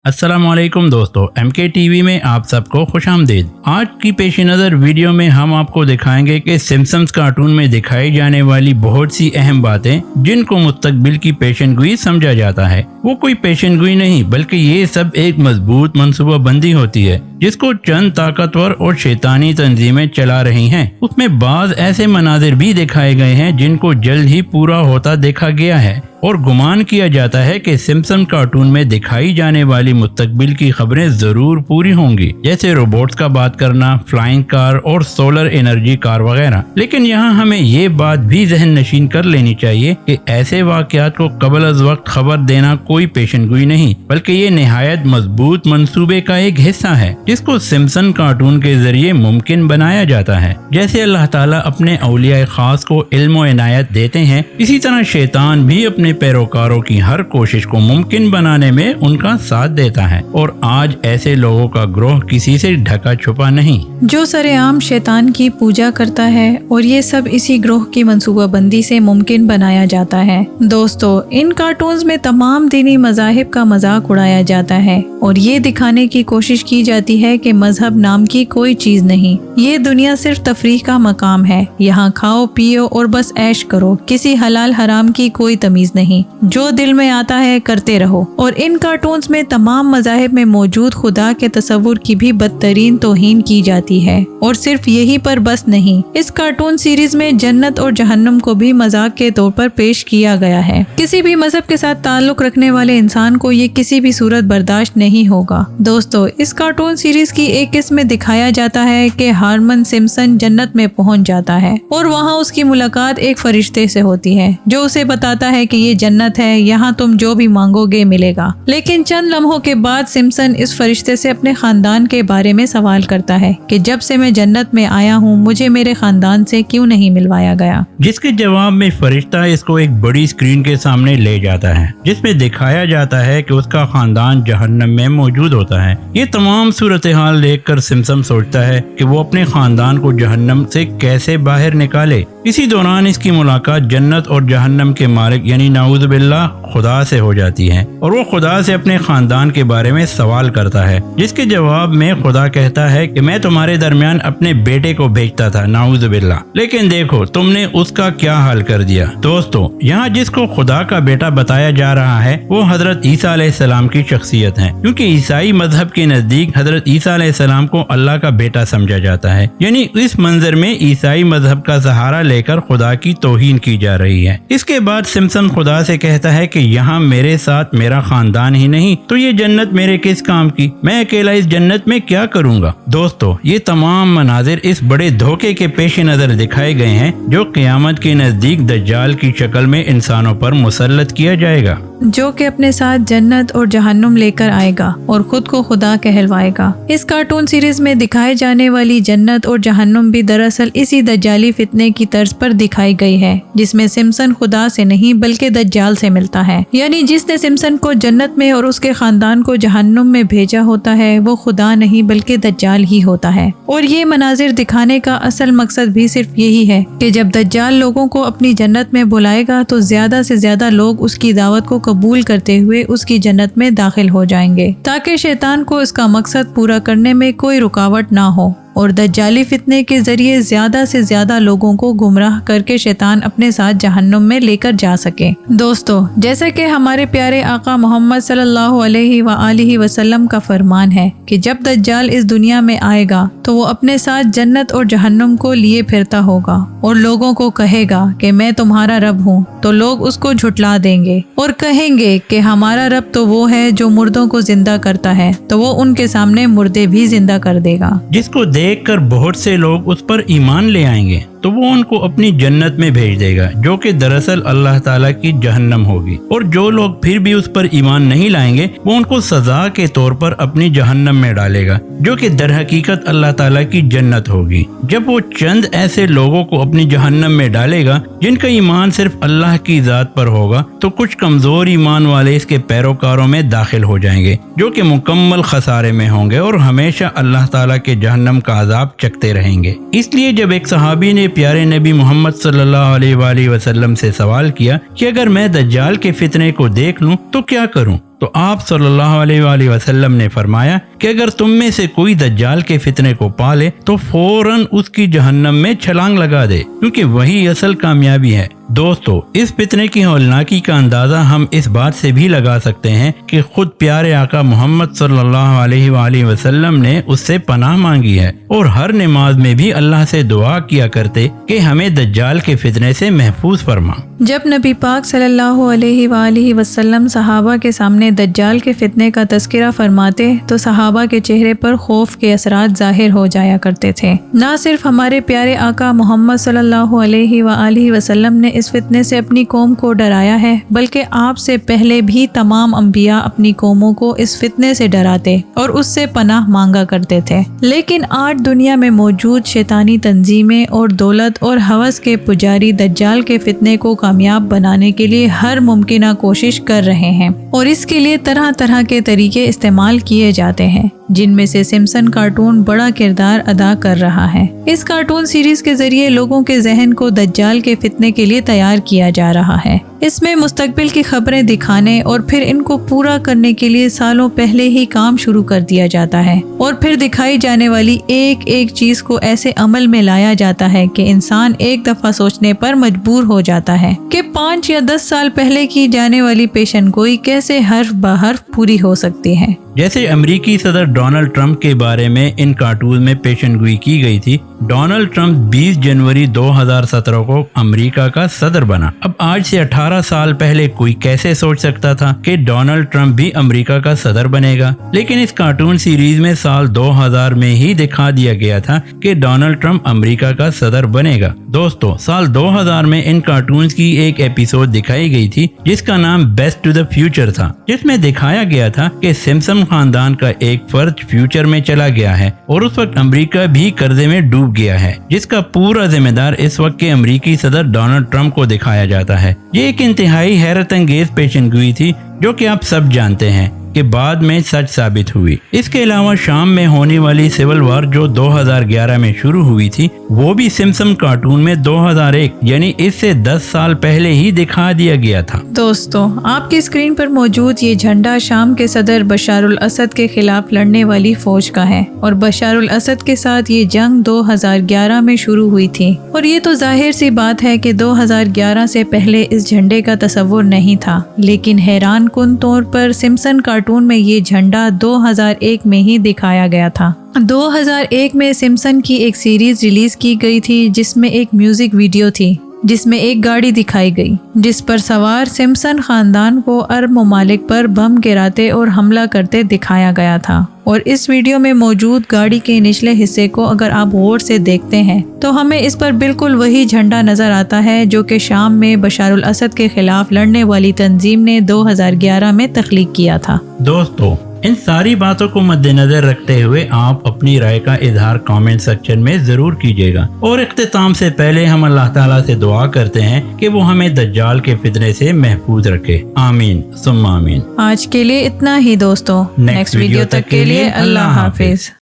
अस्सलाम वालेकुम दोस्तों, MK टीवी में आप सबको खुशामदीद। आज की पेश नज़र वीडियो में हम आपको दिखाएंगे कि सिम्पसन्स कार्टून में दिखाई जाने वाली बहुत सी अहम बातें जिनको मुस्तकबिल की पेशनगोई समझा जाता है। वो कोई पेशनगोई नहीं बल्कि ये सब एक मजबूत मनसूबाबंदी होती है जिसको चंद ताकतवर और शैतानी तंजीमें चला रही हैं। उसमें बाज ऐसे मनाजिर भी दिखाए गए हैं जिनको जल्द ही पूरा होता देखा गया है और गुमान किया जाता है कि सिम्पसन कार्टून में दिखाई जाने वाली मुस्तकबिल की खबरें जरूर पूरी होंगी, जैसे रोबोट्स का बात करना, फ्लाइंग कार और सोलर एनर्जी कार वगैरह। लेकिन यहाँ हमें ये बात भी जहन नशीन कर लेनी चाहिए कि ऐसे वाकयात को कबल अज वक्त खबर देना कोई पेशनगोई नहीं बल्कि ये निहायत मजबूत मंसूबे का एक हिस्सा है जिसको सिम्पसन कार्टून के जरिए मुमकिन बनाया जाता है। जैसे अल्लाह ताला अपने औलिया खास को इल्म व इनायत देते हैं, इसी तरह शैतान भी अपने पैरोकारों की हर कोशिश को मुमकिन बनाने में उनका साथ देता है और आज ऐसे लोगों का ग्रोह किसी से ढका छुपा नहीं जो सरेआम शैतान की पूजा करता है और ये सब इसी ग्रोह की मंसूबाबंदी से मुमकिन बनाया जाता है। दोस्तों, इन कार्टून्स में तमाम दीनी मज़ाहिब का मजाक उड़ाया जाता है और ये दिखाने की कोशिश की जाती है कि मजहब नाम की कोई चीज नहीं, ये दुनिया सिर्फ तफरीह का मकाम है। यहाँ खाओ पियो और बस ऐश करो, किसी हलाल हराम की कोई तमीज नहीं, जो दिल में आता है करते रहो। और इन कार्टून्स में तमाम मज़ाहिब में मौजूद खुदा के तस्वुर की भी बदतरीन तौहीन की जाती है। और सिर्फ यही पर बस नहीं, इस कार्टून सीरीज में जन्नत और जहन्नम को भी मजाक के तौर पर पेश किया गया है। किसी भी मजहब के साथ ताल्लुक रखने वाले इंसान को ये किसी भी सूरत बर्दाश्त नहीं होगा। दोस्तों, इस कार्टून सीरीज की एक किस्म में दिखाया जाता है कि हार्मन सिम्पसन जन्नत में पहुंच जाता है और वहाँ उसकी मुलाकात एक फरिश्ते से होती है जो उसे बताता है कि ये जन्नत है, यहाँ तुम जो भी मांगोगे मिलेगा। लेकिन चंद लम्हों के बाद सिम्पसन इस फरिश्ते से अपने खानदान के बारे में सवाल करता है कि जब से मैं जन्नत में आया हूँ मुझे मेरे खानदान से क्यों नहीं मिलवाया गया, जिसके जवाब में फरिश्ता इसको एक बड़ी स्क्रीन के सामने ले जाता है जिसमें दिखाया जाता है कि उसका खानदान जहन्नम में मौजूद होता है। ये तमाम सूरत हाल देखकर सिम्पसन सोचता है कि वो अपने खानदान को जहन्नम से कैसे बाहर निकाले। इसी दौरान इसकी मुलाकात जन्नत और जहन्नम के मालिक यानी नाऊज़ बिल्लाह खुदा से हो जाती है और वो खुदा से अपने खानदान के बारे में सवाल करता है, जिसके जवाब में खुदा कहता है कि मैं तुम्हारे दरमियान अपने बेटे को भेजता था नाऊज़ बिल्लाह, लेकिन देखो तुमने उसका क्या हाल कर दिया। दोस्तों, यहाँ जिसको खुदा का बेटा बताया जा रहा है वो हजरत ईसा अलैहिस्सलाम की शख्सियत है, क्योंकि ईसाई मजहब के नजदीक हजरत ईसा अलैहिस्सलाम को अल्लाह का बेटा समझा जाता है। यानी इस मंजर में ईसाई मजहब का सहारा लेकर खुदा की तौहीन की जा रही है। इसके बाद सिम्पसन खुदा से कहता है कि यहाँ मेरे साथ मेरा खानदान ही नहीं तो ये जन्नत मेरे किस काम की, मैं अकेला इस जन्नत में क्या करूँगा। दोस्तों, ये तमाम मनाजिर इस बड़े धोखे के पेश नजर दिखाए गए हैं जो क़यामत के नजदीक दज्जाल की शक्ल में इंसानों पर मुसल्लत किया जाएगा, जो कि अपने साथ जन्नत और जहन्नुम लेकर आएगा और खुद को खुदा कहलवाएगा। इस कार्टून सीरीज में दिखाए जाने वाली जन्नत और जहन्नुम भी दरअसल इसी दज्जाली फितने की तर्ज पर दिखाई गई है, जिसमें सिम्पसन खुदा से नहीं बल्कि दज्जाल से मिलता है। यानी जिसने सिम्पसन को जन्नत में और उसके खानदान को जहन्नुम में भेजा होता है वो खुदा नहीं बल्कि दज्जाल ही होता है। और ये मनाजिर दिखाने का असल मकसद भी सिर्फ यही है कि जब दज्जाल लोगों को अपनी जन्नत में बुलाएगा तो ज्यादा से ज्यादा लोग उसकी दावत को कबूल करते हुए उसकी जन्नत में दाखिल हो जाएंगे, ताकि शैतान को इसका मकसद पूरा करने में कोई रुकावट ना हो और दज्जाली फितने के जरिए ज्यादा से ज्यादा लोगों को गुमराह करके शैतान अपने साथ जहन्नुम में लेकर जा सके। दोस्तों, जैसे कि हमारे प्यारे आका मोहम्मद सल्लल्लाहु अलैहि वसल्लम का फरमान है कि जब दज्जाल इस दुनिया में आएगा तो वो अपने साथ जन्नत और जहन्नुम को लिए फिरता होगा और लोगों को कहेगा कि मैं तुम्हारा रब हूँ, तो लोग उसको झुटला देंगे और कहेंगे कि हमारा रब तो वो है जो मुर्दों को जिंदा करता है, तो वो उनके सामने मुर्दे भी जिंदा कर देगा, जिसको देखकर बहुत से लोग उस पर ईमान ले आएंगे तो वो उनको अपनी जन्नत में भेज देगा जो कि दरअसल अल्लाह ताला की जहन्नम होगी। और जो लोग फिर भी उस पर ईमान नहीं लाएंगे वो उनको सजा के तौर पर अपनी जहन्नम में डालेगा जो कि दर हकीकत अल्लाह ताला की जन्नत होगी। जब वो चंद ऐसे लोगों को अपनी जहन्नम में डालेगा जिनका ईमान सिर्फ अल्लाह की जात पर होगा तो कुछ कमजोर ईमान वाले इसके पैरोकारों में दाखिल हो जाएंगे जो कि मुकम्मल खसारे में होंगे और हमेशा अल्लाह ताला के जहन्नम का अजाब चखते रहेंगे। इसलिए जब एक सहाबी ने प्यारे नबी मोहम्मद सल्लल्लाहु अलैहि वसल्लम से सवाल किया कि अगर मैं दज्जाल के फितने को देख लूं तो क्या करूं, तो आप सल्लल्लाहु अलैहि वसल्लम ने फरमाया कि अगर तुम में से कोई दज्जाल के फितने को पाले तो फौरन उसकी जहन्नम में छलांग लगा दे, क्योंकि वही असल कामयाबी है। दोस्तों, इस फितने की हौलनाकी का अंदाजा हम इस बात से भी लगा सकते हैं कि खुद प्यारे आका मोहम्मद सल्लल्लाहु अलैहि वसल्लम ने उससे पनाह मांगी है और हर नमाज में भी अल्लाह से दुआ किया करते कि हमें दज्जाल के फितने से महफूज फरमा। जब नबी पाक सल्लल्लाहु अलैहि वसल्लम सहाबा के सामने दज्जाल के फितने का तज़किरा फरमाते तो सहाबा के चेहरे पर खौफ के असरात जाहिर हो जाया करते थे। न सिर्फ हमारे प्यारे आका मोहम्मद सल्लल्लाहु अलैहि वसल्लम ने इस फितने से अपनी कौम को डराया है, बल्कि आपसे पहले भी तमाम अंबिया अपनी कौमों को इस फितने से डराते और उससे पनाह मांगा करते थे। लेकिन आज दुनिया में मौजूद शैतानी तंजीमें और दौलत और हवस के पुजारी दज्जाल के फितने को कामयाब बनाने के लिए हर मुमकिन कोशिश कर रहे हैं और इसके लिए तरह तरह के तरीके इस्तेमाल किए जाते हैं, जिनमें से सिम्पसन कार्टून बड़ा किरदार अदा कर रहा है। इस कार्टून सीरीज के जरिए लोगों के जहन को दज्जाल के फितने के लिए तैयार किया जा रहा है। इसमें मुस्तकबिल की खबरें दिखाने और फिर इनको पूरा करने के लिए सालों पहले ही काम शुरू कर दिया जाता है और फिर दिखाई जाने वाली एक एक चीज को ऐसे अमल में लाया जाता है कि इंसान एक दफा सोचने पर मजबूर हो जाता है कि 5 या 10 साल पहले की जाने वाली पेशनगोई कैसे हर्फ बहर्फ पूरी हो सकती है। जैसे अमेरिकी सदर डोनाल्ड ट्रंप के बारे में इन कार्टून में पेशनगोई की गई थी। डोनाल्ड ट्रंप 20 जनवरी 2017 को अमेरिका का सदर बना। अब आज से 18 साल पहले कोई कैसे सोच सकता था कि डोनाल्ड ट्रंप भी अमेरिका का सदर बनेगा। लेकिन इस कार्टून सीरीज में साल 2000 में ही दिखा दिया गया था कि डोनाल्ड ट्रंप अमेरिका का सदर बनेगा। दोस्तों, साल 2000 में इन कार्टून की एक एपिसोड दिखाई गई थी जिसका नाम बेस्ट टू द फ्यूचर था, जिसमें दिखाया गया था कि सिम्पसन खानदान का एक फर्द फ्यूचर में चला गया है और उस वक्त अमेरिका भी कर्जे में डूब गया है, जिसका पूरा जिम्मेदार इस वक्त के अमेरिकी सदर डोनाल्ड ट्रंप को दिखाया जाता है। ये एक इंतहाई हैरत अंगेज पेशनगोई थी जो कि आप सब जानते हैं कि बाद में सच साबित हुई। इसके अलावा शाम में होने वाली सिविल वॉर जो 2011 में शुरू हुई थी, वो भी सिम्पसन कार्टून में 2001 यानी इससे 10 साल पहले ही दिखा दिया गया था। दोस्तों, आपकी स्क्रीन पर मौजूद ये झंडा शाम के सदर बशारुल असद के खिलाफ लड़ने वाली फौज का है और बशारुल असद के साथ ये जंग 2011 में शुरू हुई थी और ये तो जाहिर सी बात है कि 2011 से पहले इस झंडे का तस्वुर नहीं था। लेकिन हैरान कुन तौर पर सिम्पसन कार्टून में ये झंडा 2001 में ही दिखाया गया था। 2001 में सिम्पसन की एक सीरीज रिलीज की गई थी जिसमें एक म्यूजिक वीडियो थी जिसमें एक गाड़ी दिखाई गई जिस पर सवार सिम्पसन खानदान को अरब ममालिक पर बम गिराते और हमला करते दिखाया गया था। और इस वीडियो में मौजूद गाड़ी के निचले हिस्से को अगर आप गौर से देखते हैं तो हमें इस पर बिल्कुल वही झंडा नजर आता है जो कि शाम में बशारुल असद के खिलाफ लड़ने वाली तंजीम ने 2011 में तख्लीक किया था। दोस्तों, इन सारी बातों को मद्देनजर रखते हुए आप अपनी राय का इजहार कमेंट सेक्शन में जरूर कीजिएगा और इख्तिताम से पहले हम अल्लाह ताला से दुआ करते हैं कि वो हमें दज्जाल के फितने से महफूज रखे। आमीन सुम्मा आमीन। आज के लिए इतना ही दोस्तों। नेक्स्ट वीडियो तक के लिए अल्लाह हाफिज।